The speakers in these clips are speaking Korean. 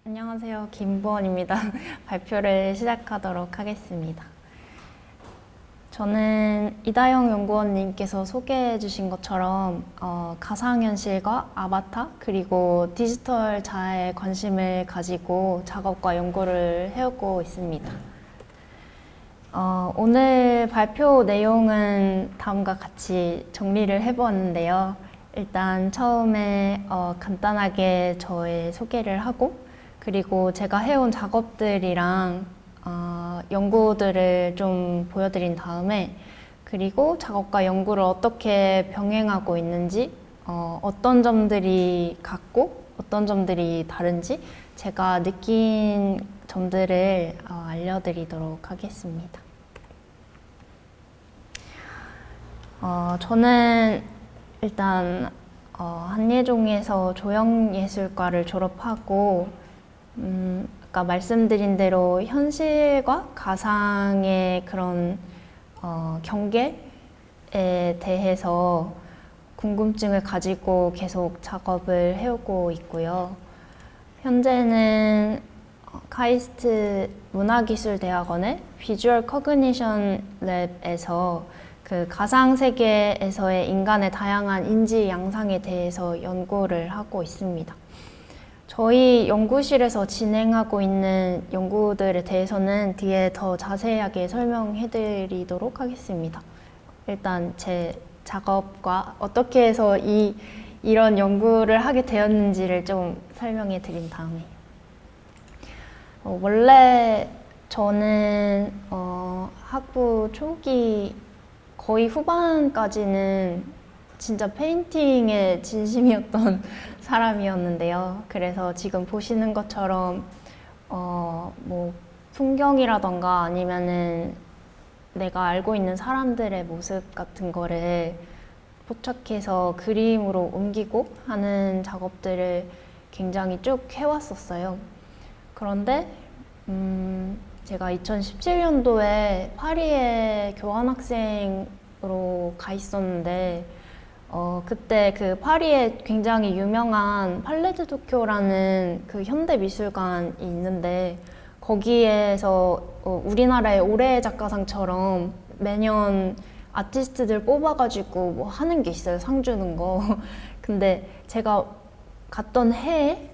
안녕하세요. 김보원입니다. 발표를 시작하도록 하겠습니다. 저는 이다영 연구원님께서 소개해 주신 것처럼 가상현실과 아바타 그리고 디지털 자아에 관심을 가지고 작업과 연구를 해오고 있습니다. 오늘 발표 내용은 다음과 같이 정리를 해보았는데요. 일단 처음에 간단하게 저의 소개를 하고 그리고 제가 해온 작업들이랑 연구들을 좀 보여드린 다음에 그리고 작업과 연구를 어떻게 병행하고 있는지 어떤 점들이 같고 어떤 점들이 다른지 제가 느낀 점들을 알려드리도록 하겠습니다. 저는 일단 한예종에서 조형예술과를 졸업하고 아까 말씀드린 대로 현실과 가상의 그런 경계에 대해서 궁금증을 가지고 계속 작업을 해오고 있고요. 현재는 카이스트 문화기술대학원의 비주얼 커그니션 랩에서 그 가상세계에서의 인간의 다양한 인지 양상에 대해서 연구를 하고 있습니다. 저희 연구실에서 진행하고 있는 연구들에 대해서는 뒤에 더 자세하게 설명해 드리도록 하겠습니다. 일단 제 작업과 어떻게 해서 이런 연구를 하게 되었는지를 좀 설명해 드린 다음에 원래 저는 학부 초기 거의 후반까지는 진짜 페인팅에 진심이었던 사람이었는데요. 그래서 지금 보시는 것처럼 뭐 풍경이라던가 아니면은 내가 알고 있는 사람들의 모습 같은 거를 포착해서 그림으로 옮기고 하는 작업들을 굉장히 쭉 해왔었어요. 그런데 제가 2017년도에 파리에 교환학생으로 가 있었는데 그때 그 파리에 굉장히 유명한 팔레드 도쿄라는 그 현대 미술관이 있는데 거기에서 우리나라의 올해의 작가상처럼 매년 아티스트들 뽑아가지고 뭐 하는 게 있어요. 상 주는 거. 근데 제가 갔던 해에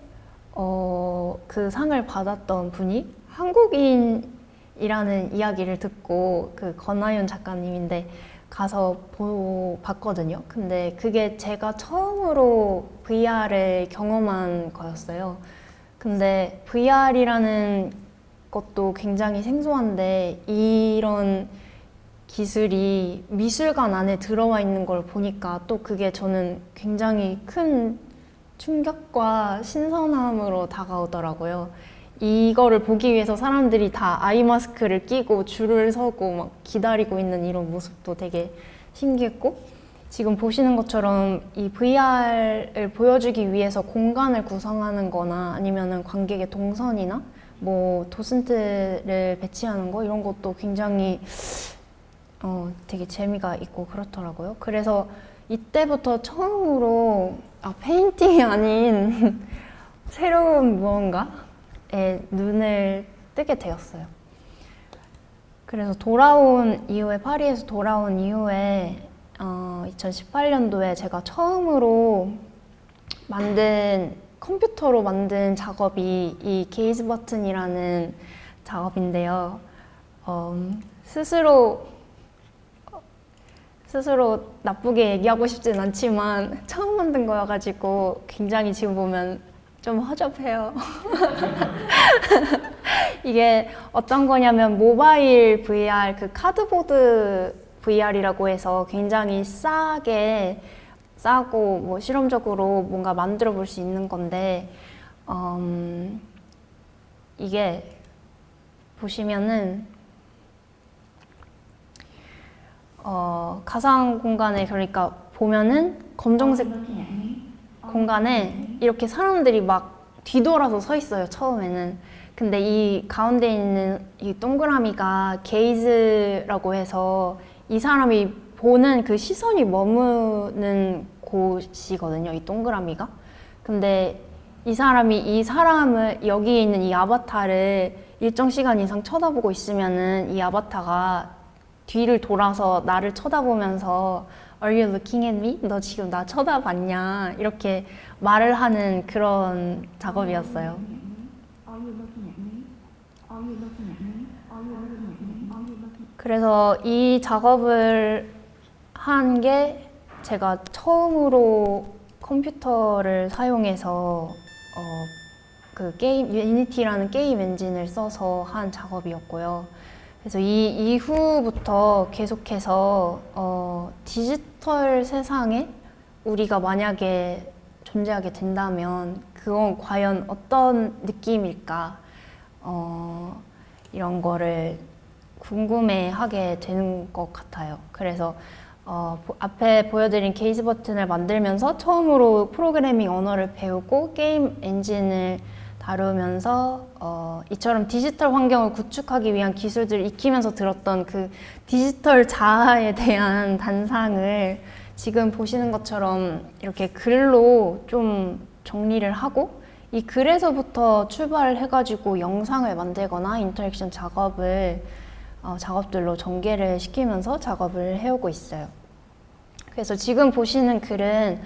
그 상을 받았던 분이 한국인이라는 이야기를 듣고 그 권하윤 작가님인데 가서 봤거든요. 근데 그게 제가 처음으로 VR을 경험한 거였어요. 근데 VR이라는 것도 굉장히 생소한데 이런 기술이 미술관 안에 들어와 있는 걸 보니까 또 그게 저는 굉장히 큰 충격과 신선함으로 다가오더라고요. 이거를 보기 위해서 사람들이 다 아이 마스크를 끼고 줄을 서고 막 기다리고 있는 이런 모습도 되게 신기했고 지금 보시는 것처럼 이 VR을 보여주기 위해서 공간을 구성하는 거나 아니면은 관객의 동선이나 뭐 도슨트를 배치하는 거 이런 것도 굉장히 되게 재미가 있고 그렇더라고요. 그래서 이때부터 처음으로 페인팅이 아닌 새로운 무언가에 눈을 뜨게 되었어요. 그래서 파리에서 돌아온 이후에 2018년도에 제가 처음으로 컴퓨터로 만든 작업이 이 게이즈 버튼이라는 작업인데요. 스스로 나쁘게 얘기하고 싶진 않지만 처음 만든 거여가지고 굉장히 지금 보면 좀 허접해요. 이게 어떤 거냐면 모바일 VR, 그 카드보드 VR이라고 해서 굉장히 싸고 뭐 실험적으로 뭔가 만들어 볼 수 있는 건데 이게 보시면은 가상 공간에 그러니까 보면은 검정색 공간에 이렇게 사람들이 막 뒤돌아서 서 있어요, 처음에는. 근데 이 가운데 있는 이 동그라미가 게이즈라고 해서 이 사람이 보는 그 시선이 머무는 곳이거든요, 이 동그라미가. 근데 이 사람이 이 사람을 여기 있는 이 아바타를 일정 시간 이상 쳐다보고 있으면은 이 아바타가 뒤를 돌아서 나를 쳐다보면서 Are you looking at me? 너 지금 나 쳐다봤냐? 이렇게 말을 하는 그런 작업이었어요. 그래서 이 작업을 한 게 제가 처음으로 컴퓨터를 사용해서 그 게임 유니티라는 게임 엔진을 써서 한 작업이었고요. 그래서 이 이후부터 계속해서 디지털 세상에 우리가 만약에 존재하게 된다면 그건 과연 어떤 느낌일까? 이런 거를 궁금해하게 되는 것 같아요. 그래서 앞에 보여드린 게이즈 버튼을 만들면서 처음으로 프로그래밍 언어를 배우고 게임 엔진을 다루면서 이처럼 디지털 환경을 구축하기 위한 기술들을 익히면서 들었던 그 디지털 자아에 대한 단상을 지금 보시는 것처럼 이렇게 글로 좀 정리를 하고 이 글에서부터 출발을 해가지고 영상을 만들거나 인터랙션 작업들로 전개를 시키면서 작업을 해오고 있어요. 그래서 지금 보시는 글은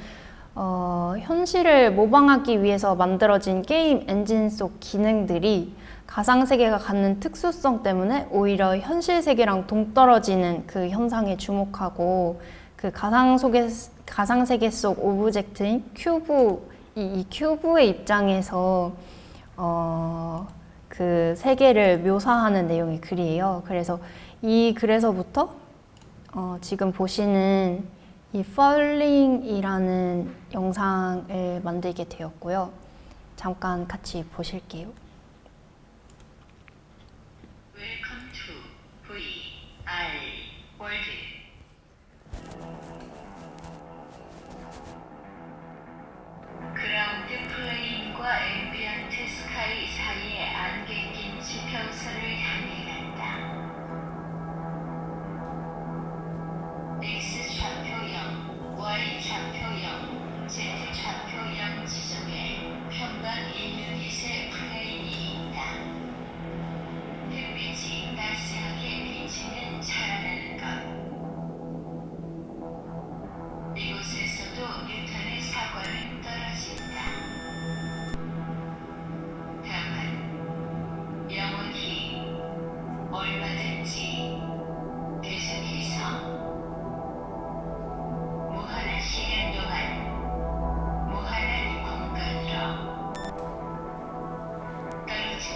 현실을 모방하기 위해서 만들어진 게임 엔진 속 기능들이 가상세계가 갖는 특수성 때문에 오히려 현실 세계랑 동떨어지는 그 현상에 주목하고 그 가상세계 속 오브젝트인 큐브, 이 큐브의 입장에서 그 세계를 묘사하는 내용의 글이에요. 그래서 이 글에서부터 지금 보시는 이 Falling이라는 영상을 만들게 되었고요. 잠깐 같이 보실게요. Welcome to VR World. 그라운드 플레인과 앰비언트 스카이 사이에 안개 낀 지평선을 향해 간다. X 좌표형, Y 좌표형, Z 좌표형 지점에 평방 1유닛의 플레인이 있다. 햇빛이 따스하게 비치는 차라는 것. 이곳에서도 뉴턴의 사과는 떨어진다. 다만 영원히 얼마든지 계속해서 무한한 시간 동안 무한한 공간으로 떨어지고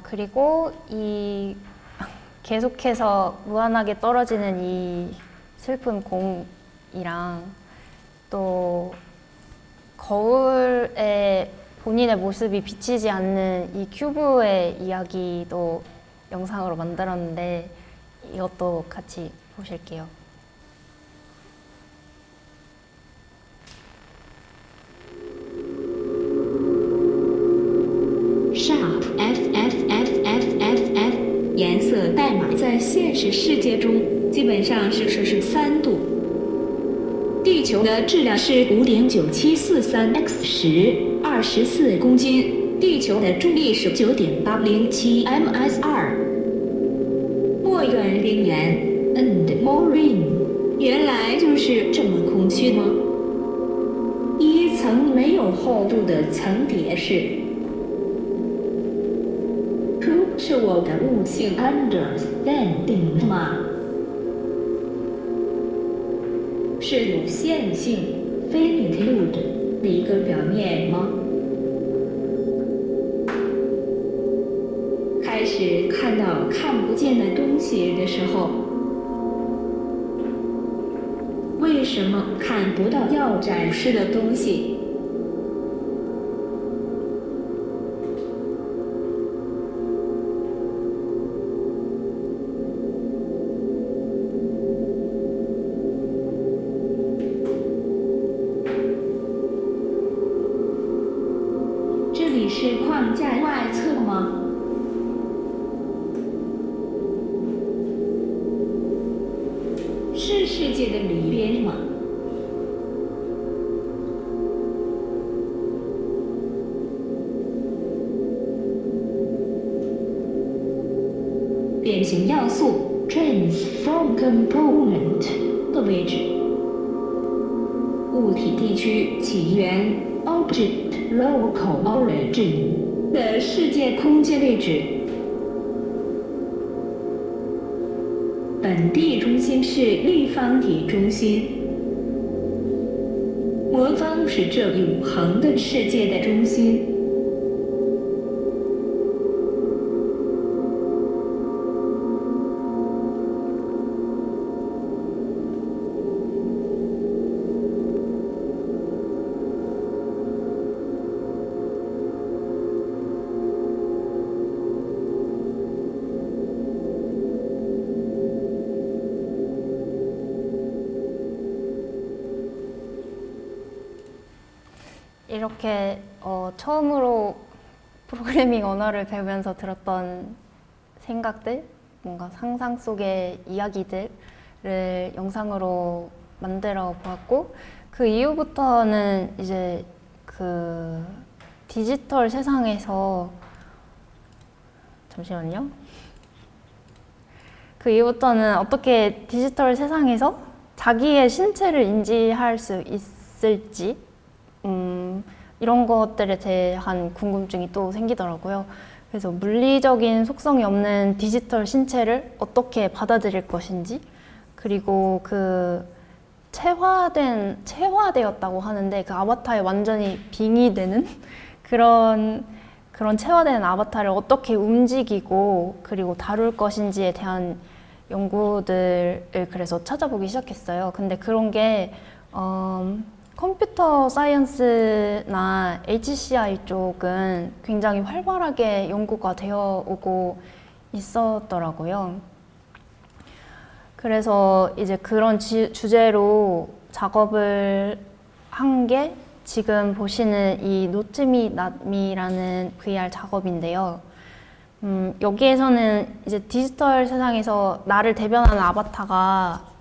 그리고 이 계속해서 무한하게 떨어지는 이 슬픈 공이랑 또 거울에 본인의 모습이 비치지 않는 이 큐브의 이야기도 영상으로 만들었는데 이것도 같이 보실게요. Sharp FFFFFF 颜色代码在现实世界中基本上是摄氏3度。地球的质量是5.9743 x 1024公斤，地球的重力是9.807 ms2。末远陵园 and Maureen 原来就是这么空虚吗？一层没有厚度的层叠式。是我的悟性 understanding 吗？是有限性 finitude 的一个表面吗？开始看到看不见的东西的时候，为什么看不到要展示的东西？框架外侧吗？是世界的里边吗？变形要素 transform component 的位置，物体地区起源 object local origin 的世界空间位置。本地中心是立方体中心，魔方是这永恒的世界的中心。이렇게 처음으로 프로그래밍 언어를 배우면서 들었던 생각들, 뭔가 상상 속의 이야기들을 영상으로 만들어 보았고, 그 이후부터는 이제 그 디지털 세상에서 잠시만요. 그 이후부터는 어떻게 디지털 세상에서 자기의 신체를 인지할 수 있을지 이런 것들에 대한 궁금증이 또 생기더라고요. 그래서 물리적인 속성이 없는 디지털 신체를 어떻게 받아들일 것인지, 그리고 그 체화되었다고 하는데 그 아바타에 완전히 빙의되는 그런 체화된 아바타를 어떻게 움직이고 그리고 다룰 것인지에 대한 연구들을 그래서 찾아보기 시작했어요. 근데 그런 게 컴퓨터 사이언스나 HCI 쪽은 굉장히 활발하게 연구가 되어 오고 있었더라고요. 그래서 이제 그런 주제로 작업을 한 게 지금 보시는 이 노트미 낫미라는 VR 작업인데요. 여기에서는 이제 디지털 세상에서 나를 대변하는 아바타가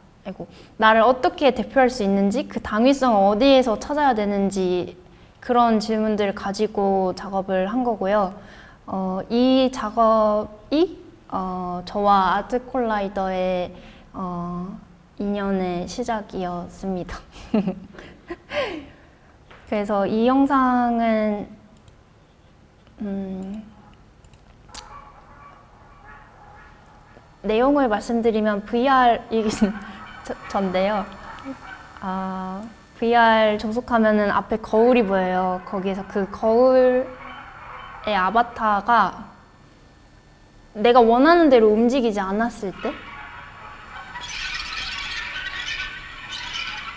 나를 어떻게 대표할 수 있는지, 그 당위성을 어디에서 찾아야 되는지 그런 질문들을 가지고 작업을 한 거고요. 이 작업이 저와 아트콜라이더의 인연의 시작이었습니다. 그래서 이 영상은 내용을 말씀드리면 VR이긴 전데요. VR 접속하면은 앞에 거울이 보여요. 거기에서 그 거울의 아바타가 내가 원하는 대로 움직이지 않았을 때,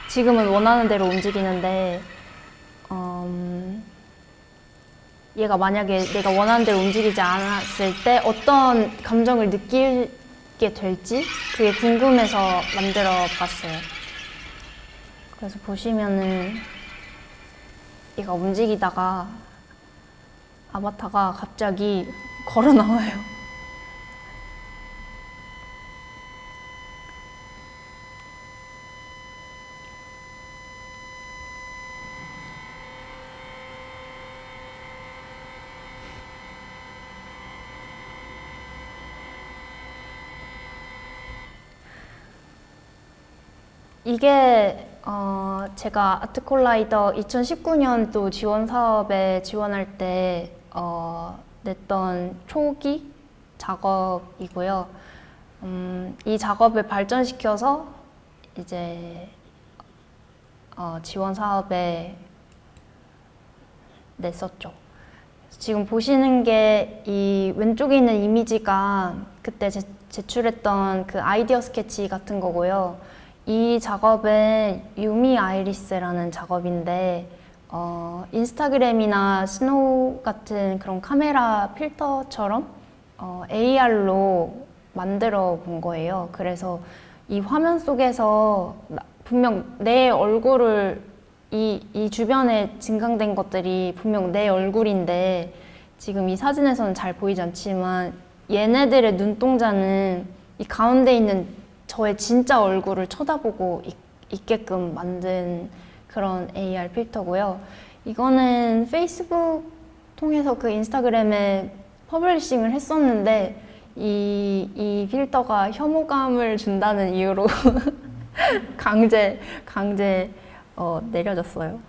지금은 원하는 대로 움직이는데 얘가 만약에 내가 원하는 대로 움직이지 않았을 때 어떤 감정을 느끼게 될지 그게 궁금해서 만들어 봤어요. 그래서 보시면은 얘가 움직이다가 아바타가 갑자기 걸어 나와요. 이게 제가 아트콜라이더 2019년도 지원 사업에 지원할 때 냈던 초기 작업이고요. 이 작업을 발전시켜서 이제 지원 사업에 냈었죠. 지금 보시는 게 이 왼쪽에 있는 이미지가 그때 제출했던 그 아이디어 스케치 같은 거고요. 이 작업은 유미 아이리스라는 작업인데 인스타그램이나 스노우 같은 그런 카메라 필터처럼 AR로 만들어 본 거예요. 그래서 이 화면 속에서 분명 내 얼굴을 이 주변에 증강된 것들이 분명 내 얼굴인데 지금 이 사진에서는 잘 보이지 않지만 얘네들의 눈동자는 이 가운데 있는 저의 진짜 얼굴을 쳐다보고 있게끔 만든 그런 AR 필터고요. 이거는 페이스북 통해서 그 인스타그램에 퍼블리싱을 했었는데 이 필터가 혐오감을 준다는 이유로 강제 내려졌어요.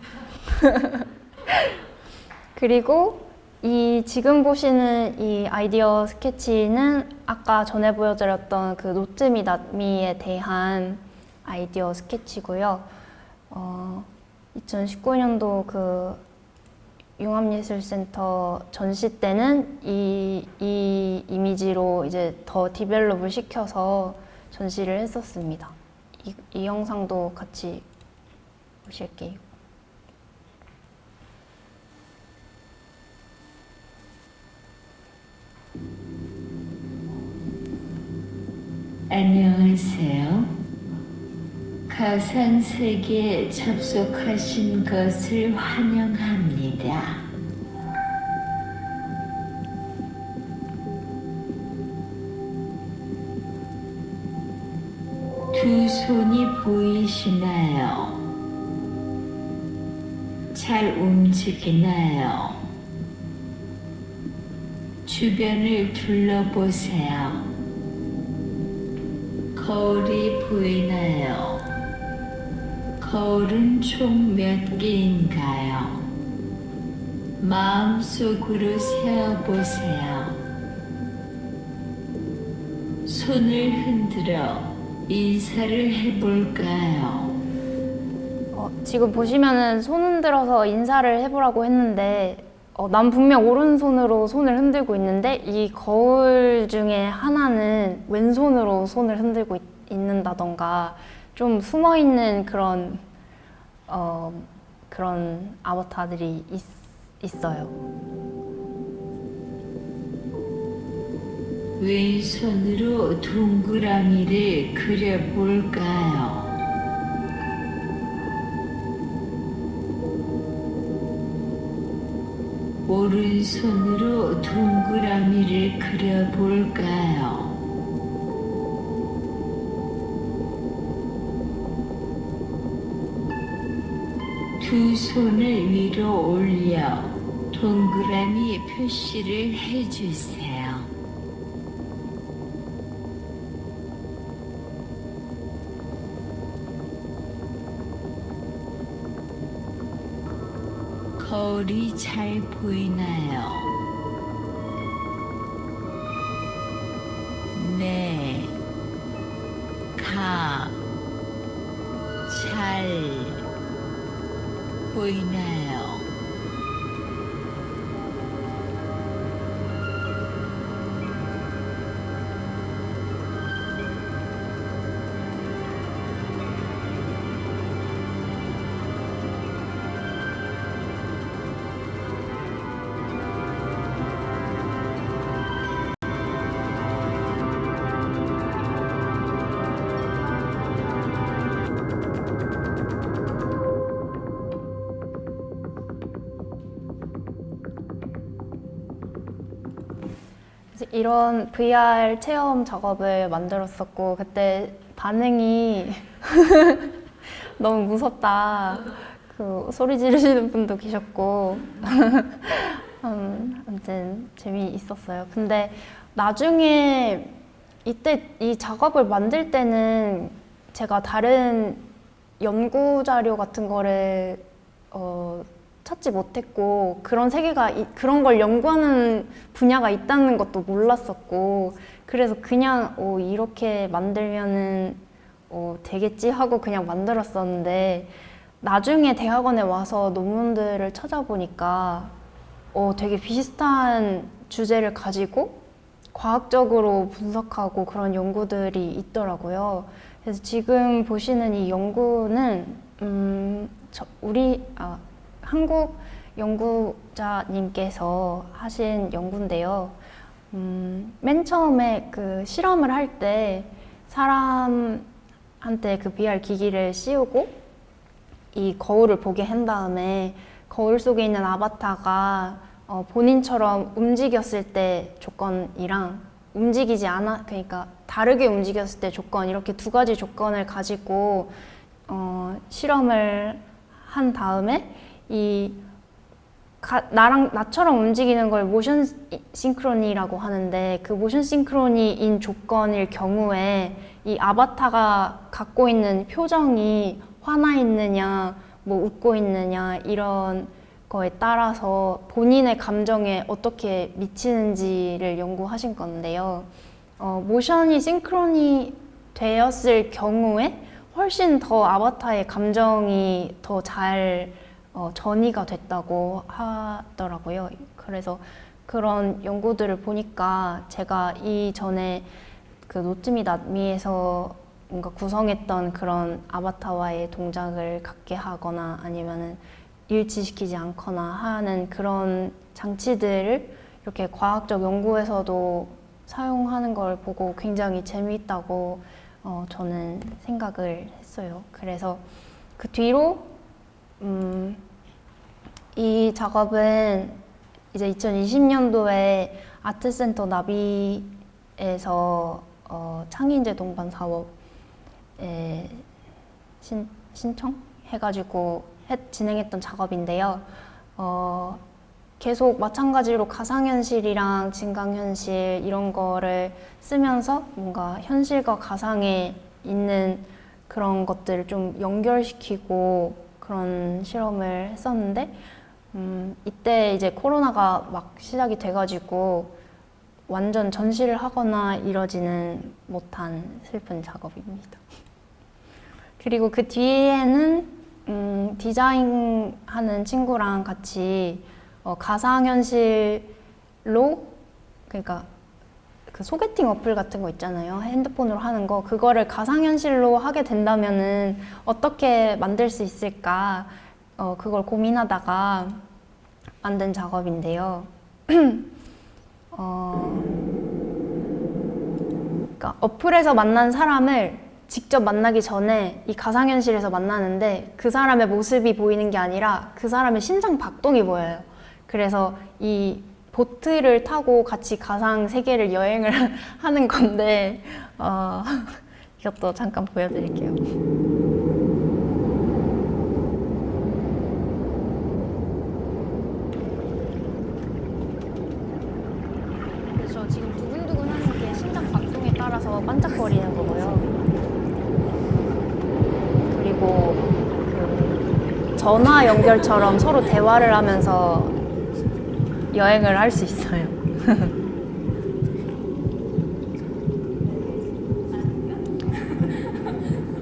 그리고 이 지금 보시는 이 아이디어 스케치는 아까 전에 보여드렸던 그 노츠미나미에 대한 아이디어 스케치고요. 2019년도 그 융합예술센터 전시 때는 이 이미지로 이제 더 디벨롭을 시켜서 전시를 했었습니다. 이 영상도 같이 보실게요. 안녕하세요. 가상세계에 접속하신 것을 환영합니다. 두 손이 보이시나요? 잘 움직이나요? 주변을 둘러보세요. 거울이 보이나요? 거울은 총 몇 개인가요? 마음속으로 세어보세요. 손을 흔들어 인사를 해볼까요? 지금 보시면은 손 흔들어서 인사를 해보라고 했는데 난 분명 오른손으로 손을 흔들고 있는데 이 거울 중에 하나는 왼손으로 손을 흔들고 있는다던가 좀 숨어있는 그런 아바타들이 있어요. 왼손으로 동그라미를 그려볼까요? 오른손으로 동그라미를 그려볼까요? 두 손을 위로 올려 동그라미 표시를 해주세요. 거울이 잘 보이나요? 네, 잘 보이나요? 그래서 이런 VR 체험 작업을 만들었었고 그때 반응이 너무 무섭다. 그 소리 지르시는 분도 계셨고 아무튼 재미있었어요. 근데 나중에 이때 이 작업을 만들 때는 제가 다른 연구 자료 같은 거를 찾지 못했고 그런 세계가 그런 걸 연구하는 분야가 있다는 것도 몰랐었고 그래서 그냥 이렇게 만들면은 되겠지 하고 그냥 만들었었는데 나중에 대학원에 와서 논문들을 찾아보니까 되게 비슷한 주제를 가지고 과학적으로 분석하고 그런 연구들이 있더라고요. 그래서 지금 보시는 이 연구는 한국 연구자님께서 하신 연구인데요. 맨 처음에 그 실험을 할 때 사람한테 그 VR 기기를 씌우고 이 거울을 보게 한 다음에 거울 속에 있는 아바타가 본인처럼 움직였을 때 조건이랑 움직이지 않아, 그러니까 다르게 움직였을 때 조건, 이렇게 두 가지 조건을 가지고 실험을 한 다음에 나처럼 움직이는 걸 모션 싱크로니라고 하는데, 그 모션 싱크로니인 조건일 경우에 이 아바타가 갖고 있는 표정이 화나 있느냐, 뭐 웃고 있느냐, 이런 거에 따라서 본인의 감정에 어떻게 미치는지를 연구하신 건데요. 모션이 싱크로니 되었을 경우에 훨씬 더 아바타의 감정이 더 잘 전이가 됐다고 하더라고요. 그래서 그런 연구들을 보니까 제가 이전에 그 노트미 낫미에서 뭔가 구성했던 그런 아바타와의 동작을 갖게 하거나 아니면은 일치시키지 않거나 하는 그런 장치들을 이렇게 과학적 연구에서도 사용하는 걸 보고 굉장히 재미있다고 저는 생각을 했어요. 그래서 그 뒤로 이 작업은 이제 2020년도에 아트센터 나비에서 창의인재 동반 사업에 신청해가지고 진행했던 작업인데요. 계속 마찬가지로 가상현실이랑 증강현실 이런 거를 쓰면서 뭔가 현실과 가상에 있는 그런 것들을 좀 연결시키고 그런 실험을 했었는데, 이때 이제 코로나가 막 시작이 돼가지고 완전 전시를 하거나 이러지는 못한 슬픈 작업입니다. 그리고 그 뒤에는 디자인하는 친구랑 같이 가상현실로, 그러니까 그 소개팅 어플 같은 거 있잖아요. 핸드폰으로 하는 거. 그거를 가상현실로 하게 된다면은 어떻게 만들 수 있을까? 그걸 고민하다가 만든 작업인데요. 그러니까 어플에서 만난 사람을 직접 만나기 전에 이 가상현실에서 만나는데 그 사람의 모습이 보이는 게 아니라 그 사람의 심장 박동이 보여요. 그래서 이 보트를 타고 같이 가상 세계를 여행을 하는 건데, 이것도 잠깐 보여드릴게요. 그래서 지금 두근두근 하는 게 심장 박동에 따라서 반짝거리는 거고요. 그리고 그 전화 연결처럼 서로 대화를 하면서 여행을 할 수 있어요.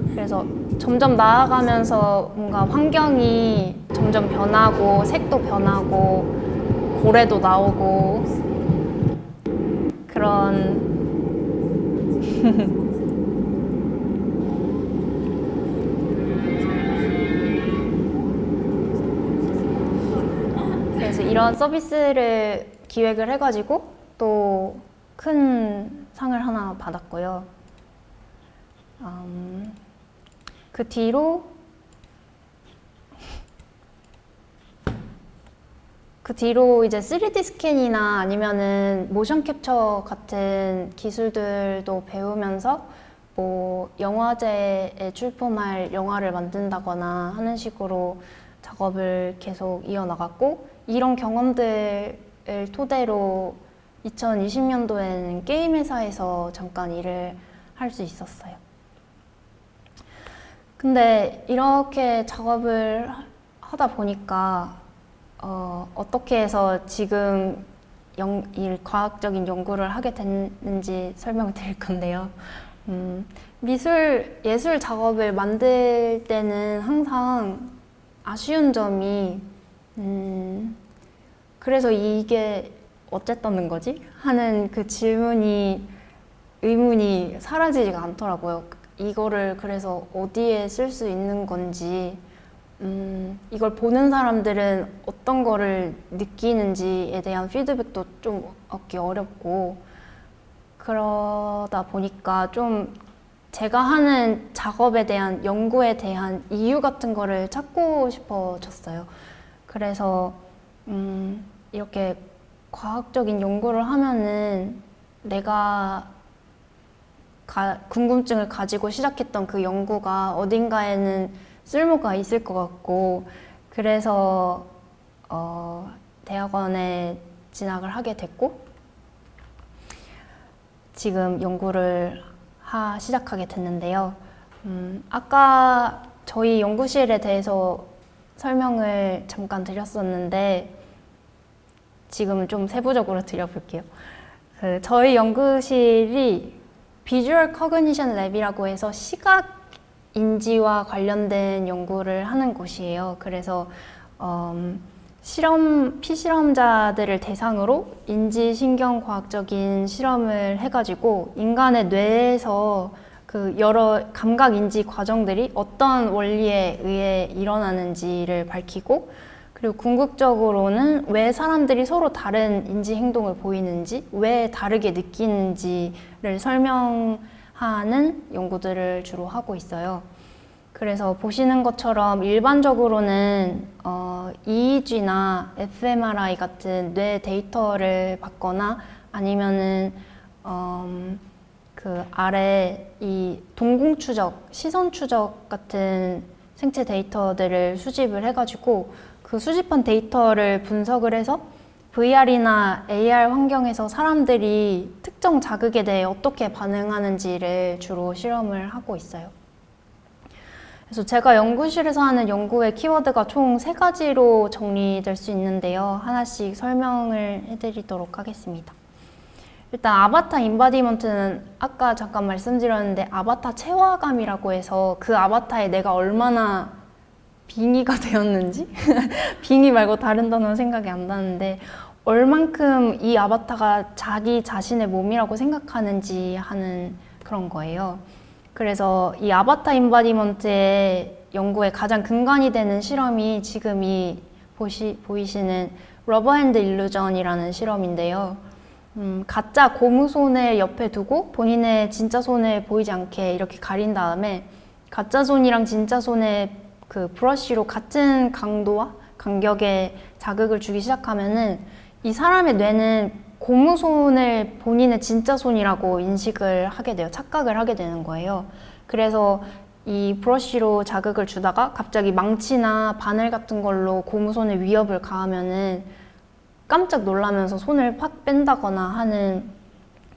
그래서 점점 나아가면서 뭔가 환경이 점점 변하고 색도 변하고 고래도 나오고 그런 그래서 이런 서비스를 기획을 해가지고 또 큰 상을 하나 받았고요. 그 뒤로 이제 3D 스캔이나 아니면은 모션 캡처 같은 기술들도 배우면서 뭐 영화제에 출품할 영화를 만든다거나 하는 식으로 작업을 계속 이어나갔고, 이런 경험들을 토대로 2020년도에는 게임 회사에서 잠깐 일을 할 수 있었어요. 근데 이렇게 작업을 하다 보니까 어떻게 해서 지금 과학적인 연구를 하게 됐는지 설명드릴 건데요. 예술 작업을 만들 때는 항상 아쉬운 점이 그래서 이게 어쨌다는 거지? 하는 그 의문이 사라지지가 않더라고요. 이거를 그래서 어디에 쓸 수 있는 건지, 이걸 보는 사람들은 어떤 거를 느끼는지에 대한 피드백도 좀 얻기 어렵고, 그러다 보니까 좀 제가 하는 작업에 대한 연구에 대한 이유 같은 거를 찾고 싶어졌어요. 그래서 이렇게 과학적인 연구를 하면은 내가 궁금증을 가지고 시작했던 그 연구가 어딘가에는 쓸모가 있을 것 같고, 그래서 대학원에 진학을 하게 됐고 지금 연구를 시작하게 됐는데요. 아까 저희 연구실에 대해서 설명을 잠깐 드렸었는데 지금은 좀 세부적으로 드려볼게요. 저희 연구실이 비주얼 커그니션 랩이라고 해서 시각 인지와 관련된 연구를 하는 곳이에요. 그래서 피실험자들을 대상으로 인지신경과학적인 실험을 해가지고 인간의 뇌에서 그 여러 감각 인지 과정들이 어떤 원리에 의해 일어나는지를 밝히고, 그리고 궁극적으로는 왜 사람들이 서로 다른 인지 행동을 보이는지, 왜 다르게 느끼는지를 설명하는 연구들을 주로 하고 있어요. 그래서 보시는 것처럼 일반적으로는 EEG나 fMRI 같은 뇌 데이터를 받거나 아니면은 그 아래 이 동공 추적, 시선 추적 같은 생체 데이터들을 수집을 해가지고 그 수집한 데이터를 분석을 해서 VR이나 AR 환경에서 사람들이 특정 자극에 대해 어떻게 반응하는지를 주로 실험을 하고 있어요. 그래서 제가 연구실에서 하는 연구의 키워드가 총 3가지로 정리될 수 있는데요. 하나씩 설명을 해드리도록 하겠습니다. 일단 아바타 인바디먼트는 아까 잠깐 말씀드렸는데 아바타 체화감이라고 해서 그 아바타에 내가 얼마나 빙의가 되었는지 빙의 말고 다른 단어는 생각이 안 나는데 얼만큼 이 아바타가 자기 자신의 몸이라고 생각하는지 하는 그런 거예요. 그래서 이 아바타 인바디먼트의 연구의 가장 근간이 되는 실험이 지금 이 보이시는 러버핸드 일루전이라는 실험인데요. 가짜 고무 손을 옆에 두고 본인의 진짜 손을 보이지 않게 이렇게 가린 다음에 가짜 손이랑 진짜 손에 그 브러쉬로 같은 강도와 간격의 자극을 주기 시작하면은 이 사람의 뇌는 고무 손을 본인의 진짜 손이라고 인식을 하게 돼요. 착각을 하게 되는 거예요. 그래서 이 브러쉬로 자극을 주다가 갑자기 망치나 바늘 같은 걸로 고무 손에 위협을 가하면은 깜짝 놀라면서 손을 팍 뺀다거나 하는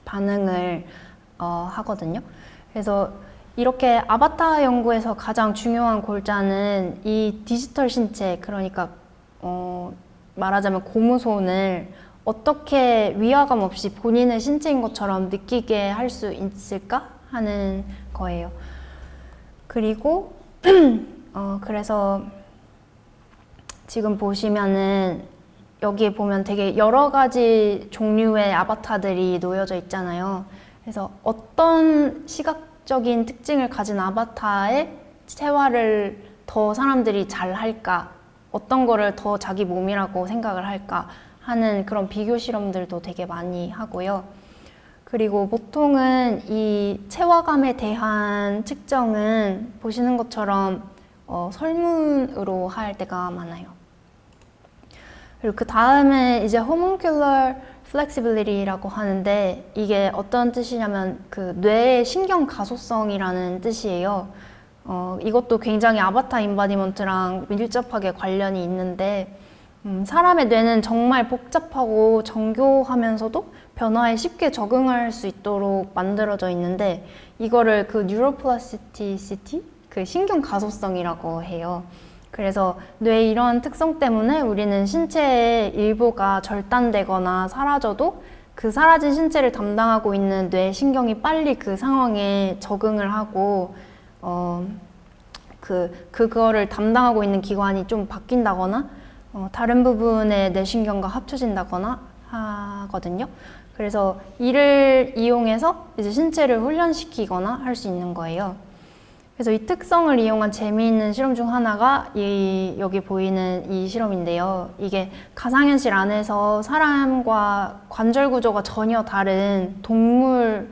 반응을 하거든요. 그래서 이렇게 아바타 연구에서 가장 중요한 골자는 이 디지털 신체, 그러니까 말하자면 고무손을 어떻게 위화감 없이 본인의 신체인 것처럼 느끼게 할 수 있을까 하는 거예요. 그리고 그래서 지금 보시면은 여기에 보면 되게 여러 가지 종류의 아바타들이 놓여져 있잖아요. 그래서 어떤 시각적인 특징을 가진 아바타의 체화를 더 사람들이 잘 할까, 어떤 거를 더 자기 몸이라고 생각을 할까 하는 그런 비교 실험들도 되게 많이 하고요. 그리고 보통은 이 체화감에 대한 측정은 보시는 것처럼 설문으로 할 때가 많아요. 그리고 그 다음에 이제 homuncular flexibility라고 하는데 이게 어떤 뜻이냐면 그 뇌의 신경 가소성이라는 뜻이에요. 이것도 굉장히 아바타 인바디먼트랑 밀접하게 관련이 있는데 사람의 뇌는 정말 복잡하고 정교하면서도 변화에 쉽게 적응할 수 있도록 만들어져 있는데 이거를 그 neuroplasticity, 그 신경 가소성이라고 해요. 그래서 뇌의 이런 특성 때문에 우리는 신체의 일부가 절단되거나 사라져도 그 사라진 신체를 담당하고 있는 뇌 신경이 빨리 그 상황에 적응을 하고 그거를 담당하고 있는 기관이 좀 바뀐다거나 다른 부분의 뇌신경과 합쳐진다거나 하거든요. 그래서 이를 이용해서 이제 신체를 훈련시키거나 할 수 있는 거예요. 그래서 이 특성을 이용한 재미있는 실험 중 하나가 여기 보이는 이 실험인데요. 이게 가상현실 안에서 사람과 관절 구조가 전혀 다른 동물의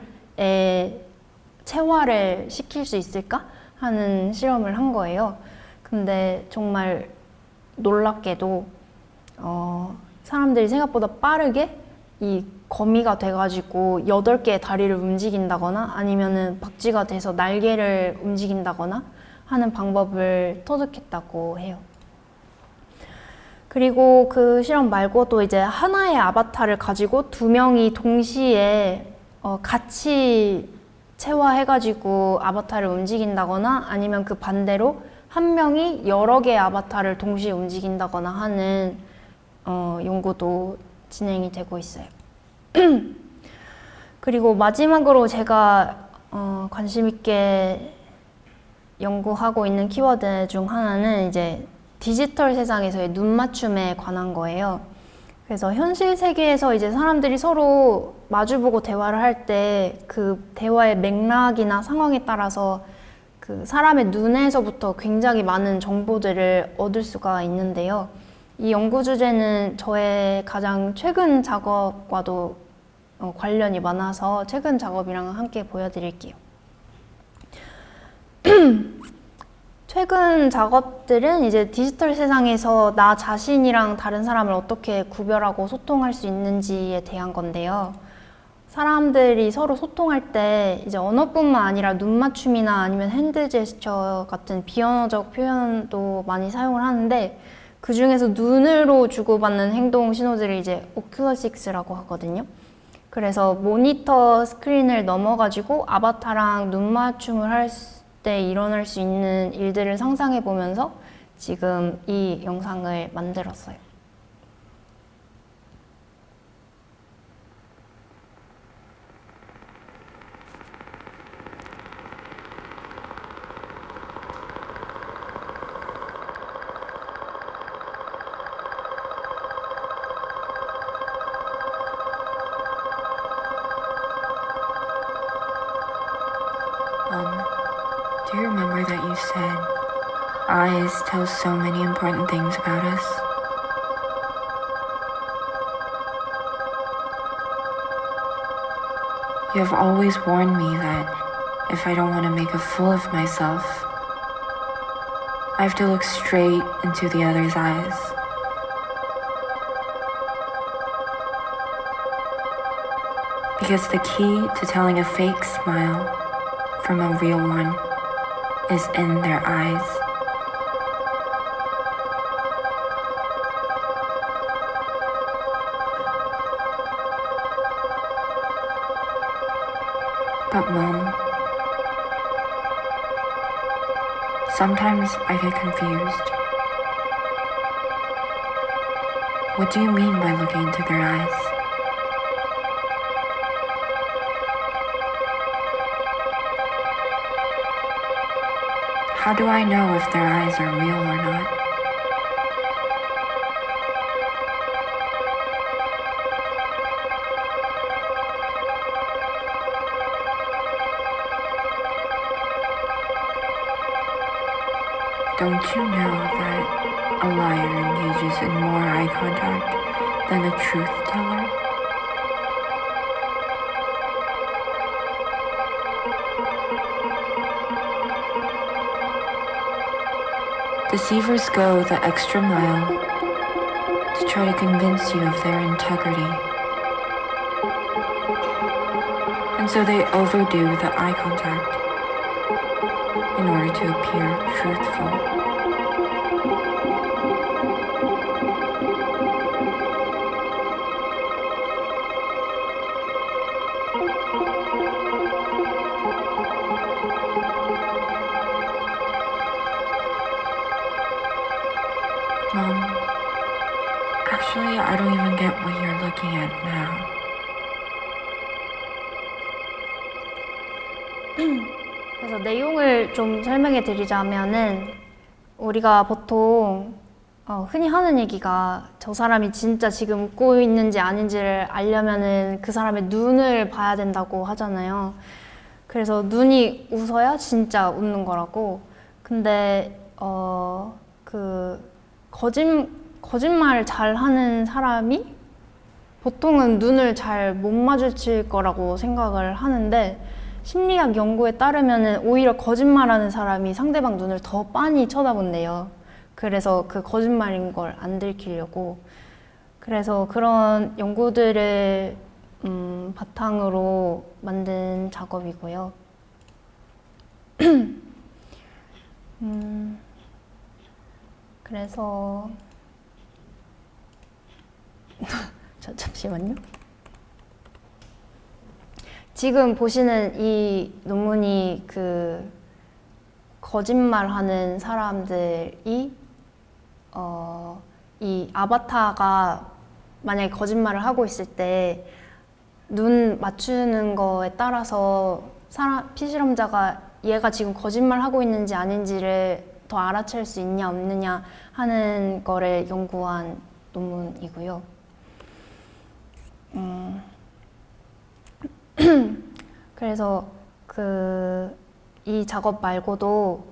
체화를 시킬 수 있을까 하는 실험을 한 거예요. 근데 정말 놀랍게도 사람들이 생각보다 빠르게 이 거미가 돼가지고 8개의 다리를 움직인다거나 아니면은 박쥐가 돼서 날개를 움직인다거나 하는 방법을 터득했다고 해요. 그리고 그 실험 말고도 이제 하나의 아바타를 가지고 2명이 동시에 같이 체화해가지고 아바타를 움직인다거나 아니면 그 반대로 한 명이 여러 개의 아바타를 동시에 움직인다거나 하는 연구도 진행이 되고 있어요. 그리고 마지막으로 제가 관심 있게 연구하고 있는 키워드 중 하나는 이제 디지털 세상에서의 눈 맞춤에 관한 거예요. 그래서 현실 세계에서 이제 사람들이 서로 마주보고 대화를 할 때 그 대화의 맥락이나 상황에 따라서 그 사람의 눈에서부터 굉장히 많은 정보들을 얻을 수가 있는데요. 이 연구 주제는 저의 가장 최근 작업과도 관련이 많아서 최근 작업이랑 함께 보여드릴게요. 최근 작업들은 이제 디지털 세상에서 나 자신이랑 다른 사람을 어떻게 구별하고 소통할 수 있는지에 대한 건데요. 사람들이 서로 소통할 때 이제 언어뿐만 아니라 눈 맞춤이나 아니면 핸드 제스처 같은 비언어적 표현도 많이 사용을 하는데 그 중에서 눈으로 주고받는 행동 신호들을 이제 오큘러식스라고 하거든요. 그래서 모니터 스크린을 넘어가지고 아바타랑 눈 맞춤을 할 때 일어날 수 있는 일들을 상상해 보면서 지금 이 영상을 만들었어요. Do you remember that you said, eyes tell so many important things about us? You have always warned me that if I don't want to make a fool of myself, I have to look straight into the other's eyes. Because the key to telling a fake smile from a real one is in their eyes. But Mom, sometimes I get confused. What do you mean by looking into their eyes? How do I know if their eyes are real or not? Don't you know that a liar engages in more eye contact than a truth teller? Deceivers go the extra mile to try to convince you of their integrity. And so they overdo the eye contact in order to appear truthful. Mom, actually, I don't even get what you're looking at now. 그래서 내용을 좀 설명해 드리자면은 우리가 보통 흔히 하는 얘기가 저 사람이 진짜 지금 웃고 있는지 아닌지를 알려면은 그 사람의 눈을 봐야 된다고 하잖아요. 그래서 눈이 웃어야 진짜 웃는 거라고. 근데 거짓말을 잘 하는 사람이 보통은 눈을 잘 못 마주칠 거라고 생각을 하는데 심리학 연구에 따르면은 오히려 거짓말하는 사람이 상대방 눈을 더 빤히 쳐다본대요. 그래서 그 거짓말인 걸 안 들키려고. 그래서 그런 연구들을 바탕으로 만든 작업이고요. 그래서 잠시만요. 지금 보시는 이 논문이 그 거짓말하는 사람들이 이 아바타가 만약에 거짓말을 하고 있을 때 눈 맞추는 거에 따라서 피실험자가 얘가 지금 거짓말 하고 있는지 아닌지를 더 알아챌 수 있냐 없느냐 하는 거를 연구한 논문이고요. 그래서 이 작업 말고도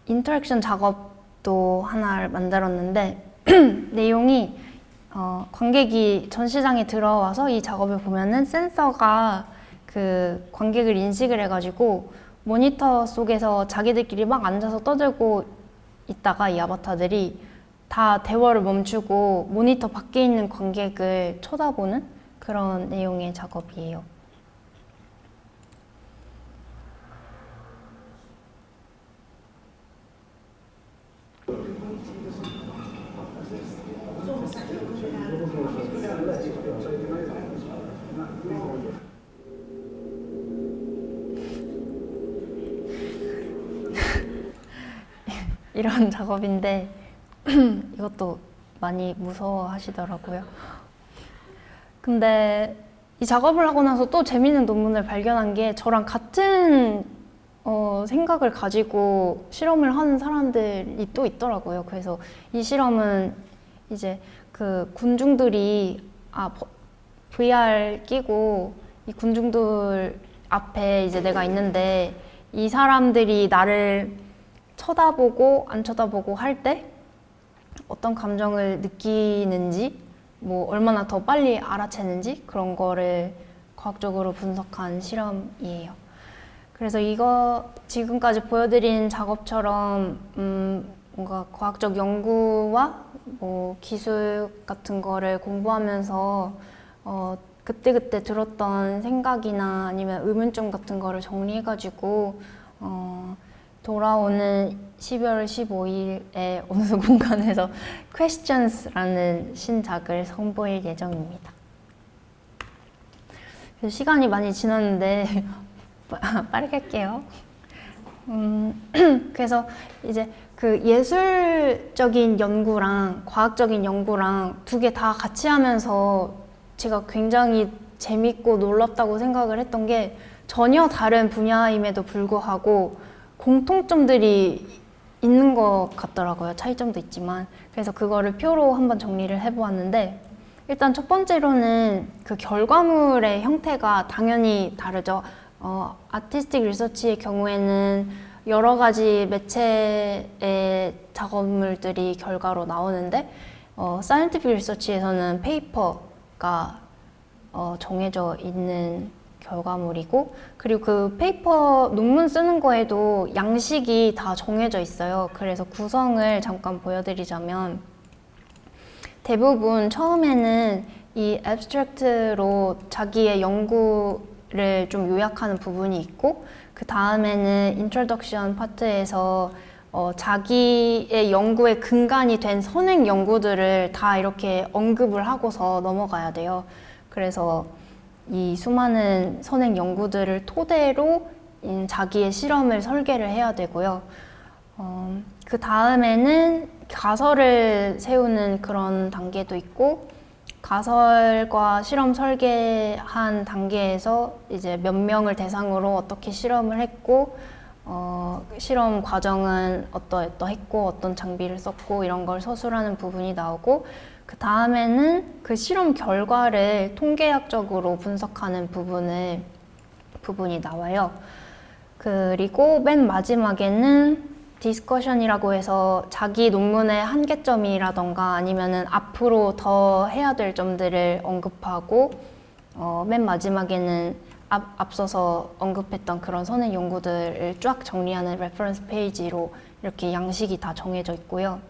인터랙션 작업도 하나를 만들었는데 내용이 관객이 전시장에 들어와서 이 작업을 보면은 센서가 그 관객을 인식을 해가지고 모니터 속에서 자기들끼리 막 앉아서 떠들고 있다가 이 아바타들이 다 대화를 멈추고 모니터 밖에 있는 관객을 쳐다보는 그런 내용의 작업이에요. 이런 작업인데 이것도 많이 무서워하시더라고요. 근데 이 작업을 하고 나서 또 재밌는 논문을 발견한 게 저랑 같은 생각을 가지고 실험을 하는 사람들이 또 있더라고요. 그래서 이 실험은 이제 그 군중들이 VR 끼고 이 군중들 앞에 이제 내가 있는데 이 사람들이 나를 쳐다보고 안 쳐다보고 할 때 어떤 감정을 느끼는지 뭐 얼마나 더 빨리 알아채는지 그런 거를 과학적으로 분석한 실험이에요. 그래서 이거 지금까지 보여드린 작업처럼 뭔가 과학적 연구와 뭐 기술 같은 거를 공부하면서 그때그때 들었던 생각이나 아니면 의문점 같은 거를 정리해가지고 돌아오는 12월 15일에 어느 공간에서 Questions라는 신작을 선보일 예정입니다. 시간이 많이 지났는데 빠르게 할게요. 그래서 이제 그 예술적인 연구랑 과학적인 연구랑 두 개 다 같이 하면서 제가 굉장히 재밌고 놀랍다고 생각을 했던 게 전혀 다른 분야임에도 불구하고 공통점들이 있는 것 같더라고요. 차이점도 있지만. 그래서 그거를 표로 한번 정리를 해보았는데 일단 첫 번째로는 그 결과물의 형태가 당연히 다르죠. 아티스틱 리서치의 경우에는 여러 가지 매체의 작업물들이 결과로 나오는데 사이언티픽 리서치에서는 페이퍼가 정해져 있는 결과물이고 그리고 그 페이퍼 논문 쓰는 거에도 양식이 다 정해져 있어요. 그래서 구성을 잠깐 보여드리자면 대부분 처음에는 이 앱스트랙트로 자기의 연구를 좀 요약하는 부분이 있고 그 다음에는 인트로덕션 파트에서 자기의 연구의 근간이 된 선행 연구들을 다 이렇게 언급을 하고서 넘어가야 돼요. 그래서 이 수많은 선행 연구들을 토대로 자기의 실험을 설계를 해야 되고요. 그 다음에는 가설을 세우는 그런 단계도 있고 가설과 실험 설계한 단계에서 이제 몇 명을 대상으로 어떻게 실험을 했고 실험 과정은 어떠했고 어떤 장비를 썼고 이런 걸 서술하는 부분이 나오고 그 다음에는 그 실험 결과를 통계학적으로 분석하는 부분이 나와요. 그리고 맨 마지막에는 디스커션이라고 해서 자기 논문의 한계점이라던가 아니면은 앞으로 더 해야 될 점들을 언급하고 맨 마지막에는 앞서서 언급했던 그런 선행 연구들을 쫙 정리하는 레퍼런스 페이지로 이렇게 양식이 다 정해져 있고요.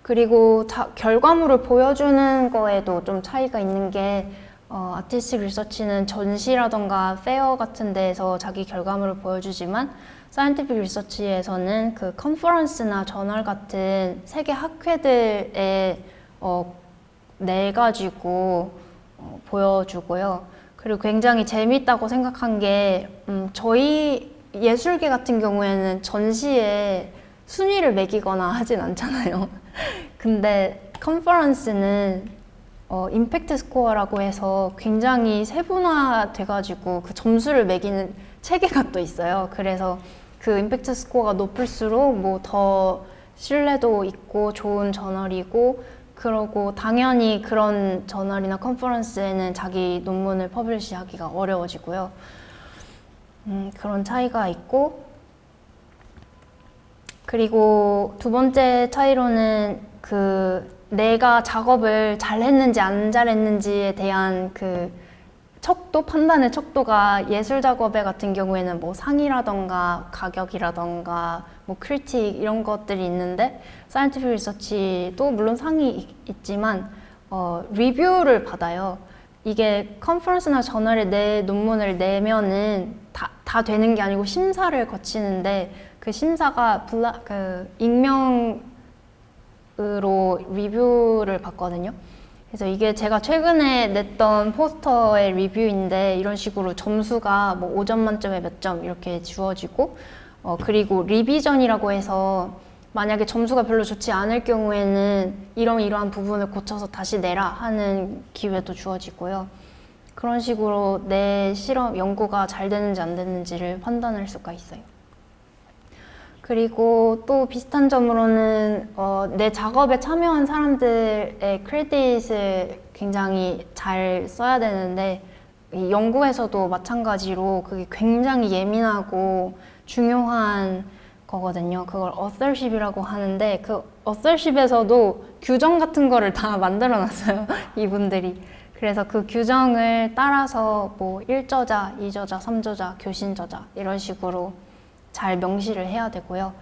그리고 결과물을 보여주는 거에도 좀 차이가 있는 게 아티스틱 리서치는 전시라던가 페어 같은 데에서 자기 결과물을 보여주지만 사이언티픽 리서치에서는 그 컨퍼런스나 저널 같은 세계 학회들에 내가지고 보여주고요. 그리고 굉장히 재밌다고 생각한 게 저희 예술계 같은 경우에는 전시에 순위를 매기거나 하진 않잖아요. 근데 컨퍼런스는 임팩트 스코어라고 해서 굉장히 세분화돼가지고 그 점수를 매기는 체계가 또 있어요. 그래서 그 임팩트 스코어가 높을수록 뭐 더 신뢰도 있고 좋은 저널이고, 그러고 당연히 그런 저널이나 컨퍼런스에는 자기 논문을 퍼블리시하기가 어려워지고요. 그런 차이가 있고, 그리고 두 번째 차이로는 내가 작업을 잘했는지 안 잘했는지에 대한 판단의 척도가 예술 작업에 같은 경우에는 뭐 상이라던가 가격이라던가 뭐 크리틱 이런 것들이 있는데, 사이언티픽 리서치도 물론 상이 있지만 리뷰를 받아요. 이게 컨퍼런스나 저널에 내 논문을 내면은 다 되는 게 아니고 심사를 거치는데, 그 심사가 익명으로 리뷰를 받거든요. 그래서 이게 제가 최근에 냈던 포스터의 리뷰인데, 이런 식으로 점수가 뭐 5점 만점에 몇 점 이렇게 주어지고, 그리고 리비전이라고 해서 만약에 점수가 별로 좋지 않을 경우에는 이러한 부분을 고쳐서 다시 내라 하는 기회도 주어지고요. 그런 식으로 내 연구가 잘 되는지 안 되는지를 판단할 수가 있어요. 그리고 또 비슷한 점으로는 내 작업에 참여한 사람들의 크레딧을 굉장히 잘 써야 되는데, 이 연구에서도 마찬가지로 그게 굉장히 예민하고 중요한 거거든요. 그걸 authorship이라고 하는데, 그 authorship에서도 규정 같은 거를 다 만들어 놨어요. 이분들이. 그래서 그 규정을 따라서 뭐 1저자, 2저자, 3저자, 교신저자 이런 식으로 잘 명시를 해야 되고요.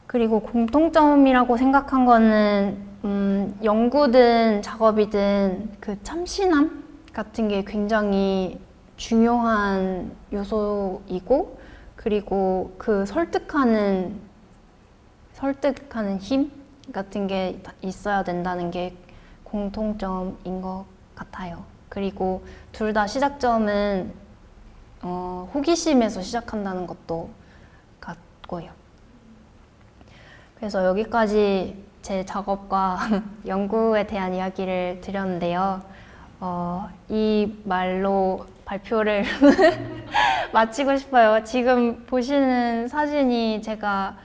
그리고 공통점이라고 생각한 거는 연구든 작업이든 그 참신함 같은 게 굉장히 중요한 요소이고, 그리고 그 설득하는 힘 같은 게 있어야 된다는 게 공통점인 것 같아요. 그리고 둘 다 시작점은 호기심에서 시작한다는 것도 같고요. 그래서 여기까지 제 작업과 연구에 대한 이야기를 드렸는데요. 이 말로 발표를 마치고 싶어요. 지금 보시는 사진이 제가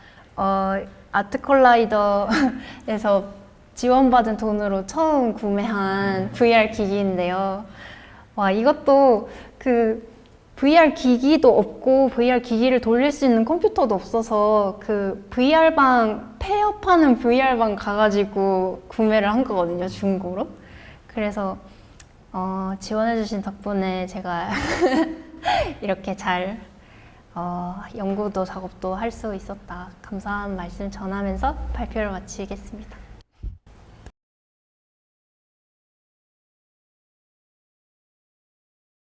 아트컬라이더에서 지원받은 돈으로 처음 구매한 VR 기기인데요. 와, 이것도 VR 기기도 없고 VR 기기를 돌릴 수 있는 컴퓨터도 없어서 VR방 폐업하는 VR방 가가지고 구매를 한 거거든요, 중고로. 그래서 지원해주신 덕분에 제가 이렇게 잘 연구도 작업도 할 수 있었다. 감사한 말씀 전하면서 발표를 마치겠습니다.